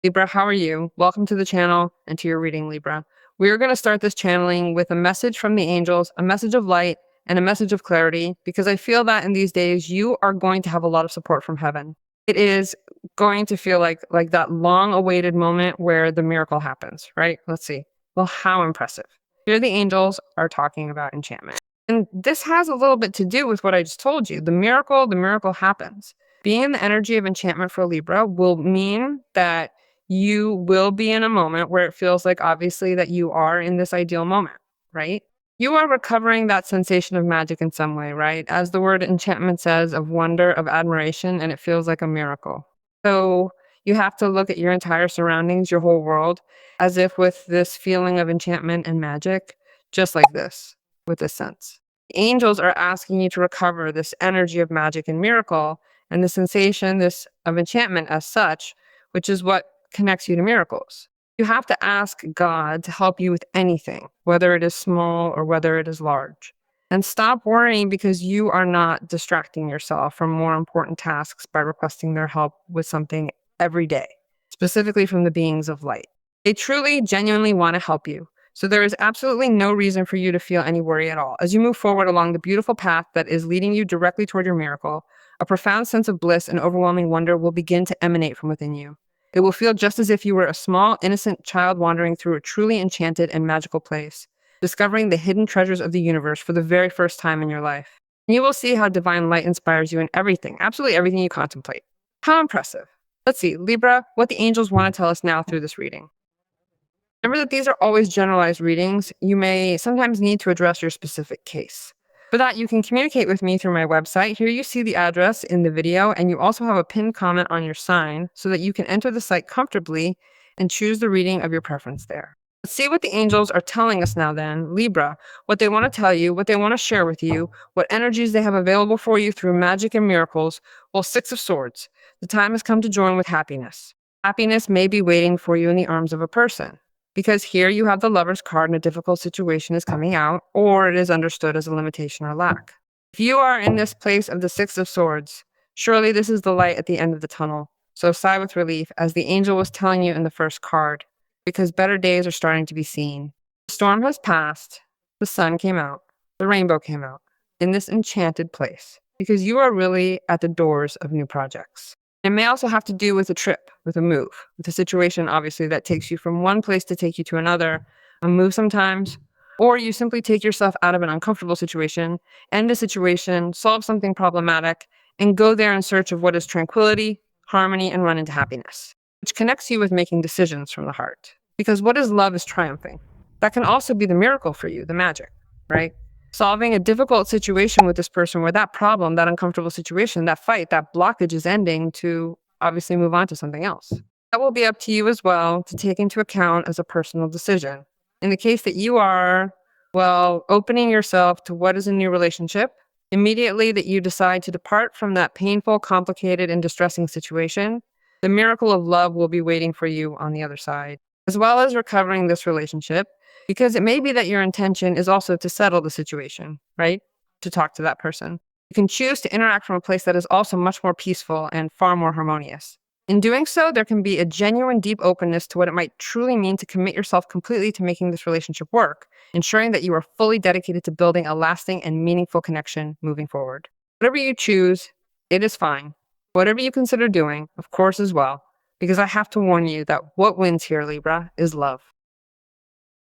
Libra, how are you? Welcome to the channel and to your reading, Libra. We are going to start this channeling with a message from the angels, a message of light, and a message of clarity, because I feel that in these days, you are going to have a lot of support from heaven. It is going to feel like that long-awaited moment where the miracle happens, right? Let's see. Well, how impressive. Here the angels are talking about enchantment. And this has a little bit to do with what I just told you. The miracle happens. Being in the energy of enchantment for Libra will mean that you will be in a moment where it feels like obviously that you are in this ideal moment, right? You are recovering that sensation of magic in some way, right? As the word enchantment says, of wonder, of admiration, and it feels like a miracle. So you have to look at your entire surroundings, your whole world, as if with this feeling of enchantment and magic, just like this, with this sense. The angels are asking you to recover this energy of magic and miracle and the sensation, this of enchantment as such, which is what connects you to miracles. You have to ask God to help you with anything, whether it is small or whether it is large. And stop worrying because you are not distracting yourself from more important tasks by requesting their help with something every day, specifically from the beings of light. They truly, genuinely want to help you. So there is absolutely no reason for you to feel any worry at all. As you move forward along the beautiful path that is leading you directly toward your miracle, a profound sense of bliss and overwhelming wonder will begin to emanate from within you. It will feel just as if you were a small, innocent child wandering through a truly enchanted and magical place, discovering the hidden treasures of the universe for the very first time in your life. And you will see how divine light inspires you in everything, absolutely everything you contemplate. How impressive. Let's see, Libra, what the angels want to tell us now through this reading. Remember that these are always generalized readings. You may sometimes need to address your specific case. For that, you can communicate with me through my website. Here you see the address in the video, and you also have a pinned comment on your sign so that you can enter the site comfortably and choose the reading of your preference there. Let's see what the angels are telling us now then, Libra, what they want to tell you, what they want to share with you, what energies they have available for you through magic and miracles. Well, Six of Swords. The time has come to join with happiness. Happiness may be waiting for you in the arms of a person, because here you have the Lover's card and a difficult situation is coming out, or it is understood as a limitation or lack. If you are in this place of the Six of Swords, surely this is the light at the end of the tunnel. So sigh with relief, as the angel was telling you in the first card, because better days are starting to be seen. The storm has passed, the sun came out, the rainbow came out, in this enchanted place, because you are really at the doors of new projects. It may also have to do with a trip, with a move, with a situation, obviously, that takes you from one place to take you to another, a move sometimes, or you simply take yourself out of an uncomfortable situation, end a situation, solve something problematic, and go there in search of what is tranquility, harmony, and run into happiness, which connects you with making decisions from the heart. Because what is love is triumphing. That can also be the miracle for you, the magic, right? Solving a difficult situation with this person where that problem, that uncomfortable situation, that fight, that blockage is ending to obviously move on to something else. That will be up to you as well to take into account as a personal decision. In the case that you are, well, opening yourself to what is a new relationship, immediately that you decide to depart from that painful, complicated, and distressing situation, the miracle of love will be waiting for you on the other side, as well as recovering this relationship. Because it may be that your intention is also to settle the situation, right? To talk to that person. You can choose to interact from a place that is also much more peaceful and far more harmonious. In doing so, there can be a genuine, deep openness to what it might truly mean to commit yourself completely to making this relationship work, ensuring that you are fully dedicated to building a lasting and meaningful connection moving forward. Whatever you choose, it is fine. Whatever you consider doing, of course, as well, because I have to warn you that what wins here, Libra, is love.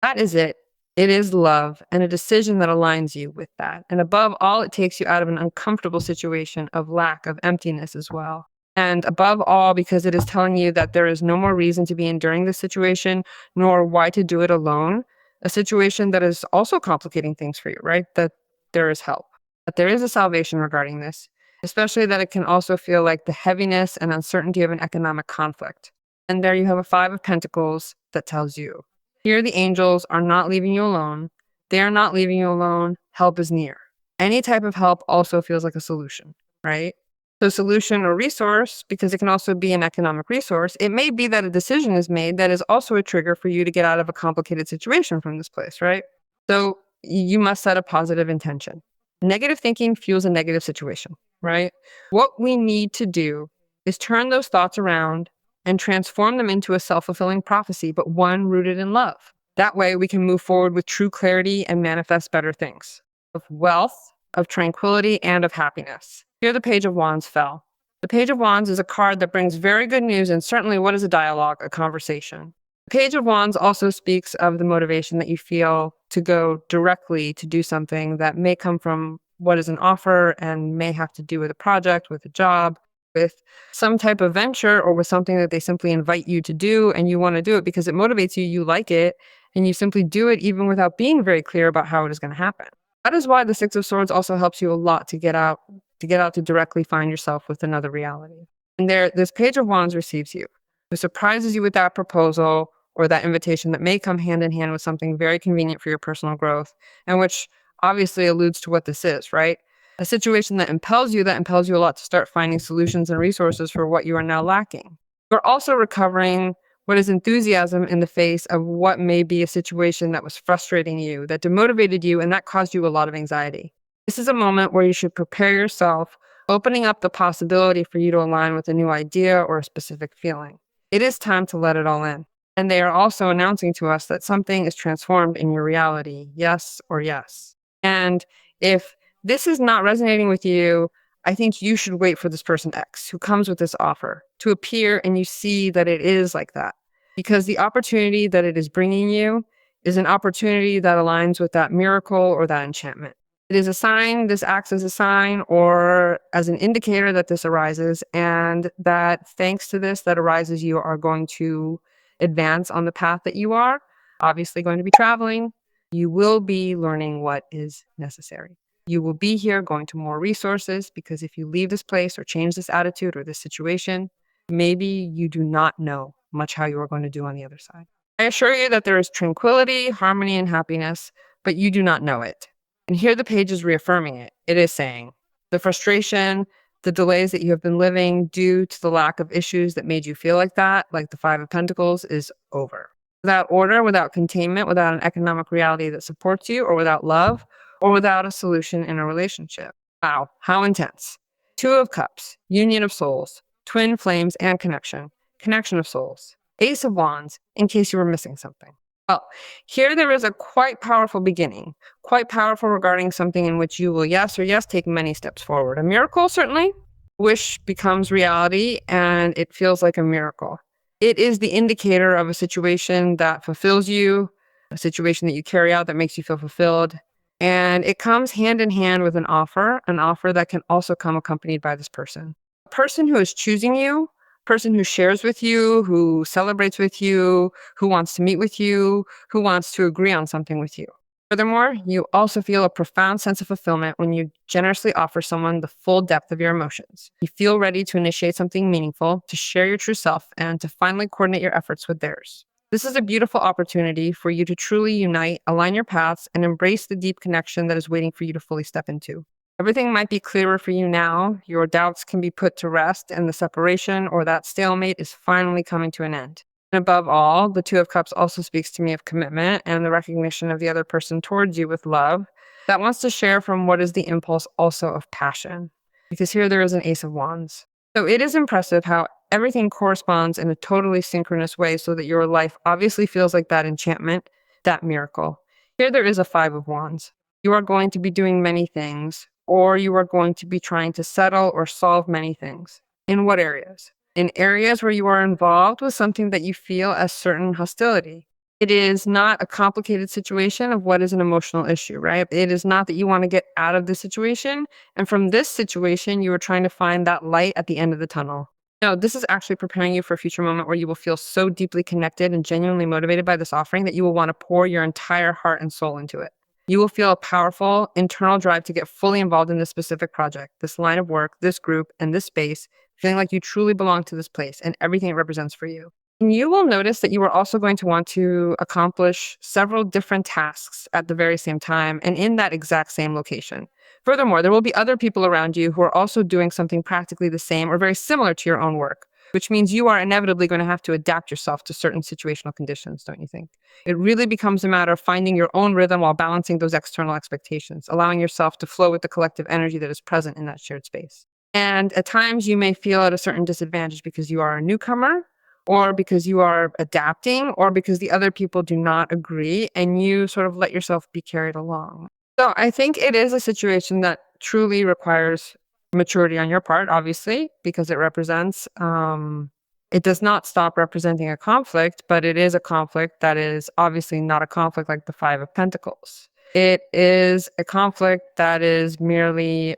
That is it. It is love and a decision that aligns you with that. And above all, it takes you out of an uncomfortable situation of lack, of emptiness as well. And above all, because it is telling you that there is no more reason to be enduring this situation, nor why to do it alone. A situation that is also complicating things for you, right? That there is help, that there is a salvation regarding this, especially that it can also feel like the heaviness and uncertainty of an economic conflict. And there you have a Five of Pentacles that tells you, here the angels are not leaving you alone. They are not leaving you alone. Help is near. Any type of help also feels like a solution, right? So solution or resource, because it can also be an economic resource, it may be that a decision is made that is also a trigger for you to get out of a complicated situation from this place, right? So you must set a positive intention. Negative thinking fuels a negative situation, right? What we need to do is turn those thoughts around and transform them into a self-fulfilling prophecy, but one rooted in love. That way we can move forward with true clarity and manifest better things of wealth, of tranquility, and of happiness. Here the Page of Wands fell. The Page of Wands is a card that brings very good news and certainly what is a dialogue, a conversation. The Page of Wands also speaks of the motivation that you feel to go directly to do something that may come from what is an offer and may have to do with a project, with a job, with some type of venture, or with something that they simply invite you to do and you want to do it because it motivates you, you like it, and you simply do it even without being very clear about how it is going to happen. That is why the Six of Swords also helps you a lot to get out to directly find yourself with another reality. And this Page of Wands receives you, who surprises you with that proposal or that invitation that may come hand in hand with something very convenient for your personal growth, and which obviously alludes to what this is, right? A situation that impels you a lot to start finding solutions and resources for what you are now lacking. You're also recovering what is enthusiasm in the face of what may be a situation that was frustrating you, that demotivated you, and that caused you a lot of anxiety. This is a moment where you should prepare yourself, opening up the possibility for you to align with a new idea or a specific feeling. It is time to let it all in. And they are also announcing to us that something is transformed in your reality, yes or yes. And if this is not resonating with you, I think you should wait for this person X who comes with this offer to appear and you see that it is like that. Because the opportunity that it is bringing you is an opportunity that aligns with that miracle or that enchantment. It is a sign, this acts as a sign or as an indicator that this arises, and that thanks to this that arises, you are going to advance on the path that you are, obviously going to be traveling. You will be learning what is necessary. You will be here going to more resources, because if you leave this place or change this attitude or this situation, maybe you do not know much how you are going to do on the other side. I assure you that there is tranquility, harmony, and happiness, but you do not know it. And here the page is reaffirming it. It is saying the frustration, the delays that you have been living due to the lack of issues that made you feel like that, like the Five of Pentacles, is over. Without order, without containment, without an economic reality that supports you, or without love, or without a solution in a relationship. Wow, how intense. Two of Cups, Union of Souls, Twin Flames, and Connection. Connection of Souls. Ace of Wands, in case you were missing something. Well, here there is a quite powerful beginning, quite powerful regarding something in which you will, yes or yes, take many steps forward. A miracle, certainly. Wish becomes reality, and it feels like a miracle. It is the indicator of a situation that fulfills you, a situation that you carry out that makes you feel fulfilled. And it comes hand in hand with an offer that can also come accompanied by this person. A person who is choosing you, person who shares with you, who celebrates with you, who wants to meet with you, who wants to agree on something with you. Furthermore, you also feel a profound sense of fulfillment when you generously offer someone the full depth of your emotions. You feel ready to initiate something meaningful, to share your true self, and to finally coordinate your efforts with theirs. This is a beautiful opportunity for you to truly unite, align your paths, and embrace the deep connection that is waiting for you to fully step into. Everything might be clearer for you now. Your doubts can be put to rest, and the separation or that stalemate is finally coming to an end. And above all, the Two of Cups also speaks to me of commitment and the recognition of the other person towards you with love that wants to share from what is the impulse also of passion. Because here there is an Ace of Wands. So it is impressive how everything corresponds in a totally synchronous way so that your life obviously feels like that enchantment, that miracle. Here there is a Five of Wands. You are going to be doing many things, or you are going to be trying to settle or solve many things. In what areas? In areas where you are involved with something that you feel as certain hostility. It is not a complicated situation of what is an emotional issue, right? It is not that you want to get out of the situation. And from this situation, you are trying to find that light at the end of the tunnel. No, this is actually preparing you for a future moment where you will feel so deeply connected and genuinely motivated by this offering that you will want to pour your entire heart and soul into it. You will feel a powerful internal drive to get fully involved in this specific project, this line of work, this group, and this space, feeling like you truly belong to this place and everything it represents for you. And you will notice that you are also going to want to accomplish several different tasks at the very same time and in that exact same location. Furthermore, there will be other people around you who are also doing something practically the same or very similar to your own work, which means you are inevitably going to have to adapt yourself to certain situational conditions, don't you think? It really becomes a matter of finding your own rhythm while balancing those external expectations, allowing yourself to flow with the collective energy that is present in that shared space. And at times you may feel at a certain disadvantage because you are a newcomer, or because you are adapting, or because the other people do not agree and you sort of let yourself be carried along. So I think it is a situation that truly requires maturity on your part, obviously, because it represents, it does not stop representing a conflict, but it is a conflict that is obviously not a conflict like the Five of Pentacles. It is a conflict that is merely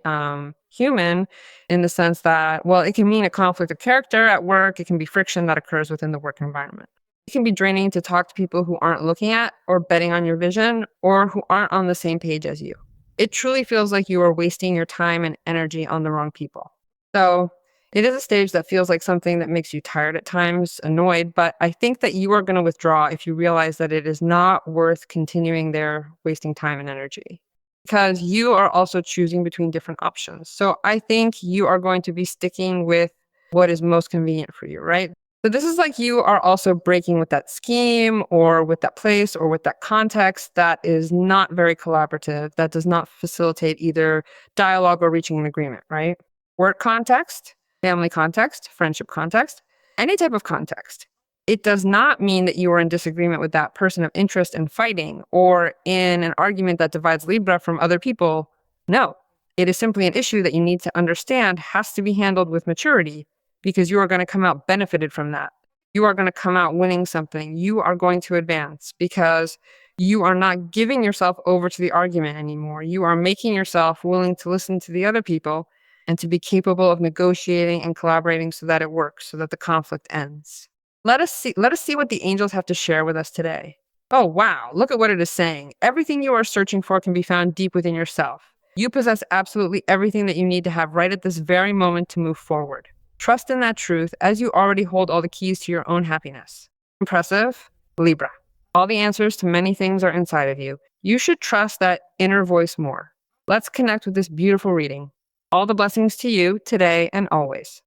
human in the sense that, well, it can mean a conflict of character at work. It can be friction that occurs within the work environment. It can be draining to talk to people who aren't looking at or betting on your vision or who aren't on the same page as you. It truly feels like you are wasting your time and energy on the wrong people. So it is a stage that feels like something that makes you tired at times, annoyed, but I think that you are going to withdraw if you realize that it is not worth continuing there, wasting time and energy, because you are also choosing between different options. So I think you are going to be sticking with what is most convenient for you, right? So this is like you are also breaking with that scheme or with that place or with that context that is not very collaborative, that does not facilitate either dialogue or reaching an agreement, right? Work context, family context, friendship context, any type of context. It does not mean that you are in disagreement with that person of interest and fighting or in an argument that divides Libra from other people. No, it is simply an issue that you need to understand has to be handled with maturity, because you are going to come out benefited from that. You are going to come out winning something. You are going to advance because you are not giving yourself over to the argument anymore. You are making yourself willing to listen to the other people and to be capable of negotiating and collaborating so that it works, so that the conflict ends. Let us see what the angels have to share with us today. Oh, wow. Look at what it is saying. Everything you are searching for can be found deep within yourself. You possess absolutely everything that you need to have right at this very moment to move forward. Trust in that truth as you already hold all the keys to your own happiness. Impressive, Libra. All the answers to many things are inside of you. You should trust that inner voice more. Let's connect with this beautiful reading. All the blessings to you today and always.